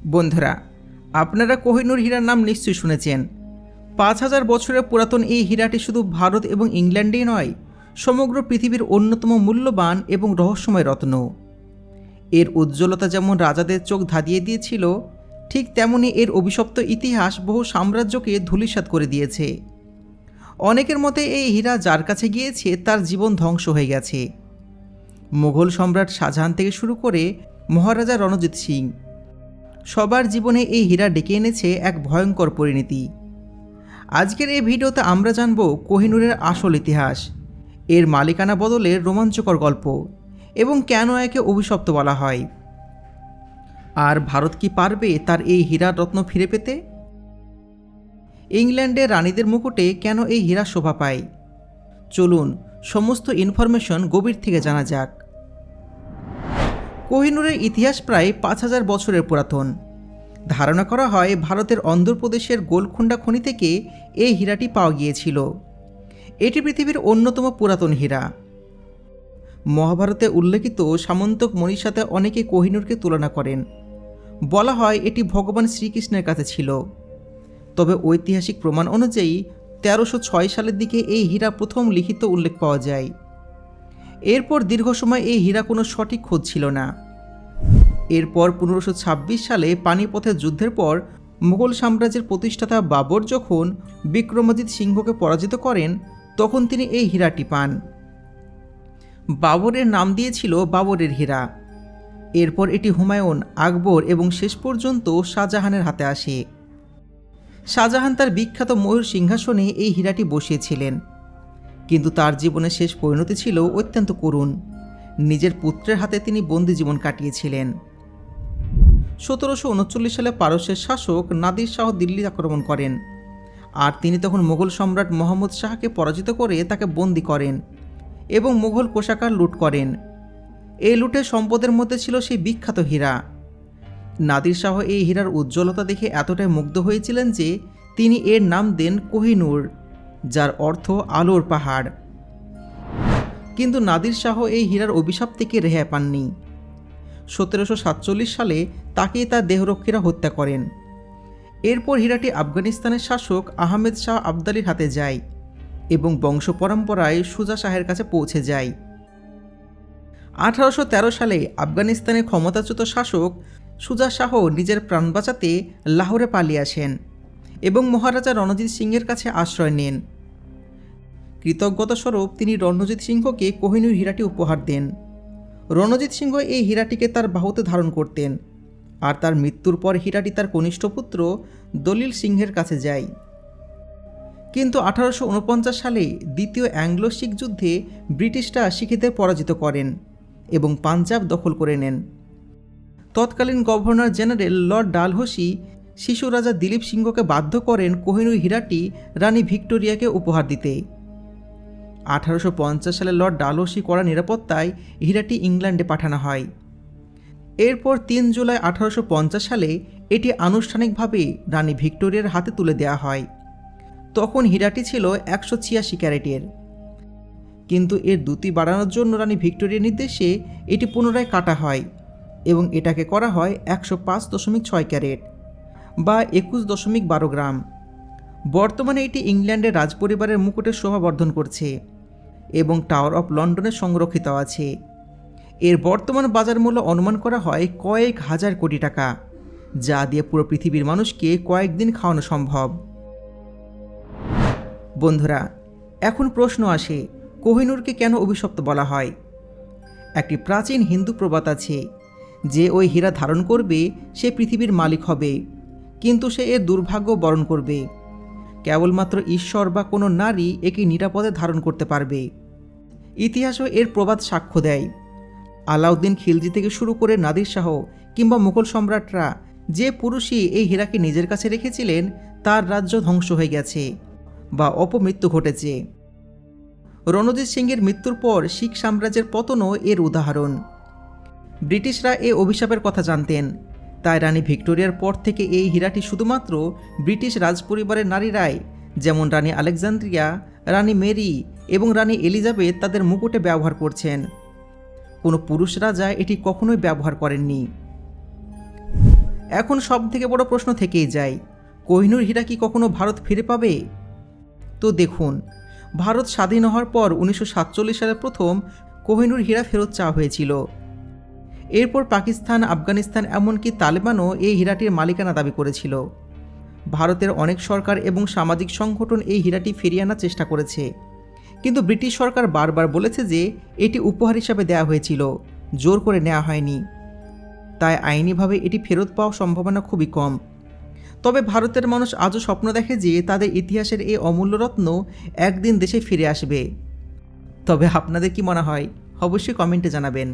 বন্ধুরা, আপনারা কোহিনূর হীরার নাম নিশ্চয়ই শুনেছেন। ৫,০০০ বছরের পুরাতন এই হীরাটি শুধু ভারত এবং ইংল্যান্ডেই নয়, সমগ্র পৃথিবীর অন্যতম মূল্যবান এবং রহস্যময় রত্ন। এর উজ্জ্বলতা যেমন রাজাদের চোখ ধাঁধিয়ে দিয়েছিল, ঠিক তেমনি এর অভিশপ্ত ইতিহাস বহু সাম্রাজ্যকে ধূলিসাৎ করে দিয়েছে। অনেকের মতে এই হীরা যার কাছে গিয়েছে তার জীবন ধ্বংস হয়ে গেছে। মুঘল সম্রাট শাহজাহান থেকে শুরু করে মহারাজা রণজিৎ সিং, সবার জীবনে এই হীরা ডেকে এনেছে এক ভয়ঙ্কর পরিণতি। আজকের এই ভিডিওতে আমরা জানব কোহিনূরের আসল ইতিহাস, এর মালিকানা বদলের রোমাঞ্চকর গল্প এবং কেন একে অভিশপ্ত বলা হয়। আর ভারত কি পারবে তার এই হীরার রত্ন ফিরে পেতে? ইংল্যান্ডের রানীদের মুকুটে কেন এই হীরা শোভা পায়? চলুন সমস্ত ইনফরমেশন গভীর থেকে জানা যাক। কোহিনূরের ইতিহাস প্রায় ৫,০০০ বছরের পুরাতন। ধারণা করা হয় ভারতের অন্ধ্রপ্রদেশের গোলকুন্ডা খনি থেকে এই হীরাটি পাওয়া গিয়েছিল। এটি পৃথিবীর অন্যতম পুরাতন হীরা। মহাভারতে উল্লেখিত সামন্তক মণির সাথে অনেকে কোহিনূরকে তুলনা করেন। বলা হয় এটি ভগবান শ্রীকৃষ্ণের কাছে ছিল। তবে ঐতিহাসিক প্রমাণ অনুযায়ী ১৩০৬ সালের দিকে এই হীরা প্রথম লিখিত উল্লেখ পাওয়া যায়। এরপর দীর্ঘ সময় এই হীরা কোনো সঠিক খোঁজ ছিল না। এরপর ১৫২৬ সালে পানিপথের যুদ্ধের পর মুঘল সাম্রাজ্যের প্রতিষ্ঠাতা বাবর যখন বিক্রমাজিৎ সিংহকে পরাজিত করেন, তখন তিনি এই হীরাটি পান। বাবরের নাম দিয়েছিল বাবরের হীরা। এরপর এটি হুমায়ুন, আকবর এবং শেষ পর্যন্ত শাহজাহানের হাতে আসে। শাহজাহান তার বিখ্যাত ময়ূর সিংহাসনে এই হীরাটি বসিয়েছিলেন, কিন্তু তার জীবনের শেষ পরিণতি ছিল অত্যন্ত করুণ। নিজের পুত্রের হাতে তিনি বন্দি জীবন কাটিয়েছিলেন। ১৭৩৯ সালে পারস্যের শাসক নাদির শাহ দিল্লি আক্রমণ করেন, আর তিনি তখন মুঘল সম্রাট মোহাম্মদ শাহকে পরাজিত করে তাকে বন্দি করেন এবং মুঘল কোষাগার লুট করেন। এই লুটের সম্পদের মধ্যে ছিল সেই বিখ্যাত হীরা। নাদির শাহ এই হীরার উজ্জ্বলতা দেখে এতটাই মুগ্ধ হয়েছিলেন যে তিনি এর নাম দেন কোহিনূর, যার অর্থ আলোর পাহাড়। কিন্তু নাদির শাহ এই হীরার অভিশাপ থেকে রেহাই পাননি। ১৭৪৭ সালে তাকেই তার দেহরক্ষীরা হত্যা করেন। এরপর হীরাটি আফগানিস্তানের শাসক আহমেদ শাহ আবদালির হাতে যায় এবং বংশ পরম্পরায় সুজা শাহের কাছে পৌঁছে যায়। ১৮১৩ সালে আফগানিস্তানের ক্ষমতাচ্যুত শাসক সুজা শাহ নিজের প্রাণ বাঁচাতে লাহোরে পালিয়ে আসেন এবং মহারাজা রণজিৎ সিংয়ের কাছে আশ্রয় নেন। কৃতজ্ঞতাস্বরূপ তিনি রণজিৎ সিংহকে কোহিনূর হীরাটি উপহার দেন। রণজিৎ সিংহ এই হীরাটিকে তার বাহুতে ধারণ করতেন, আর তার মৃত্যুর পর হীরাটি তার কনিষ্ঠ পুত্র দলিল সিংহের কাছে যায়। কিন্তু ১৮৪৯ সালে দ্বিতীয় অ্যাংলো শিখ যুদ্ধে ব্রিটিশরা শিখদের পরাজিত করেন এবং পাঞ্জাব দখল করে নেন। তৎকালীন গভর্নর জেনারেল লর্ড ডালহৌসি শিশু রাজা দিলীপ সিংহকে বাধ্য করেন কোহিনূর হীরাটি রানী ভিক্টোরিয়াকে উপহার দিতে। ১৮৫০ সালে লর্ড ডালহৌসি করা নিরাপত্তায় হীরাটি ইংল্যান্ডে পাঠানো হয়। এরপর ৩ জুলাই ১৮৫০ সালে এটি আনুষ্ঠানিকভাবে রানী ভিক্টোরিয়ার হাতে তুলে দেওয়া হয়। তখন হীরাটি ছিল ১৮৬ ক্যারেটের, কিন্তু এর দ্যুতি বাড়ানোর জন্য রানী ভিক্টোরিয়ার নির্দেশে এটি পুনরায় কাটা হয় এবং এটাকে করা হয় ১০৫.৬ ক্যারেট বা ২১.১২ গ্রাম। বর্তমানে এটি ইংল্যান্ডের রাজপরিবারের মুকুটের শোভাবর্ধন করছে এবং টাওয়ার অফ লন্ডনে সংরক্ষিত আছে। এর বর্তমান বাজার মূল্য অনুমান করা হয় কয়েক হাজার কোটি টাকা, যা দিয়ে পুরো পৃথিবীর মানুষকে কয়েকদিন খাওয়ানো সম্ভব। বন্ধুরা, এখন প্রশ্ন আসে, কোহিনূরকে কেন অভিশপ্ত বলা হয়? একটি প্রাচীন হিন্দু প্রবাদ আছে, যে ওই হীরা ধারণ করবে সে পৃথিবীর মালিক হবে, কিন্তু সে এর দুর্ভাগ্য বরণ করবে। কেবলমাত্র ঈশ্বর বা কোনো নারী একে নিরাপদে ধারণ করতে পারবে। ইতিহাসও এর প্রবাদ সাক্ষ্য দেয়। আলাউদ্দিন খিলজি থেকে শুরু করে নাদির শাহ কিংবা মুঘল সম্রাটরা যে পুরুষই এই হীরাকে নিজের কাছে রেখেছিলেন, তার রাজ্য ধ্বংস হয়ে গেছে বা অপমৃত্যু ঘটেছে। রণজিৎ সিংয়ের মৃত্যুর পর শিখ সাম্রাজ্যের পতনও এর উদাহরণ। ব্রিটিশরা এই অভিশাপের কথা জানতেন, তাই রানী ভিক্টোরিয়ার পর থেকে এই হীরাটি শুধুমাত্র ব্রিটিশ রাজপরিবারের নারীরাই, যেমন রানী আলেকজান্দ্রিয়া, রানী মেরি এবং রানী এলিজাবেথ তাদের মুকুটে ব্যবহার করছেন। কোনো পুরুষ রাজা এটি কখনোই ব্যবহার করেননি। এখন সবথেকে বড় প্রশ্ন থেকেই যায়, কোহিনূর হীরা কি কখনো ভারত ফিরে পাবে? তো দেখুন, ভারত স্বাধীন হওয়ার পর 1947 সালে প্রথম কোহিনূর হীরা ফেরত চাওয়া হয়েছিল। এরপর পাকিস্তান, আফগানিস্তান, এমনকি তালেবানও এই হীরাটির মালিকানা দাবি করেছিল। ভারতের অনেক সরকার এবং সামাজিক সংগঠন এই হীরাটি ফিরিয়ে আনার চেষ্টা করেছে, কিন্তু ব্রিটিশ সরকার বারবার বলেছে যে এটি উপহার হিসাবে দেওয়া হয়েছিল, জোর করে নেওয়া হয়নি। তাই আইনিভাবে এটি ফেরত পাওয়ার সম্ভাবনা খুবই কম। তবে ভারতের মানুষ আজও স্বপ্ন দেখে যে তাদের ইতিহাসের এই অমূল্য রত্ন একদিন দেশে ফিরে আসবে। তবে আপনাদের কি মনে হয়? অবশ্যই কমেন্টে জানাবেন।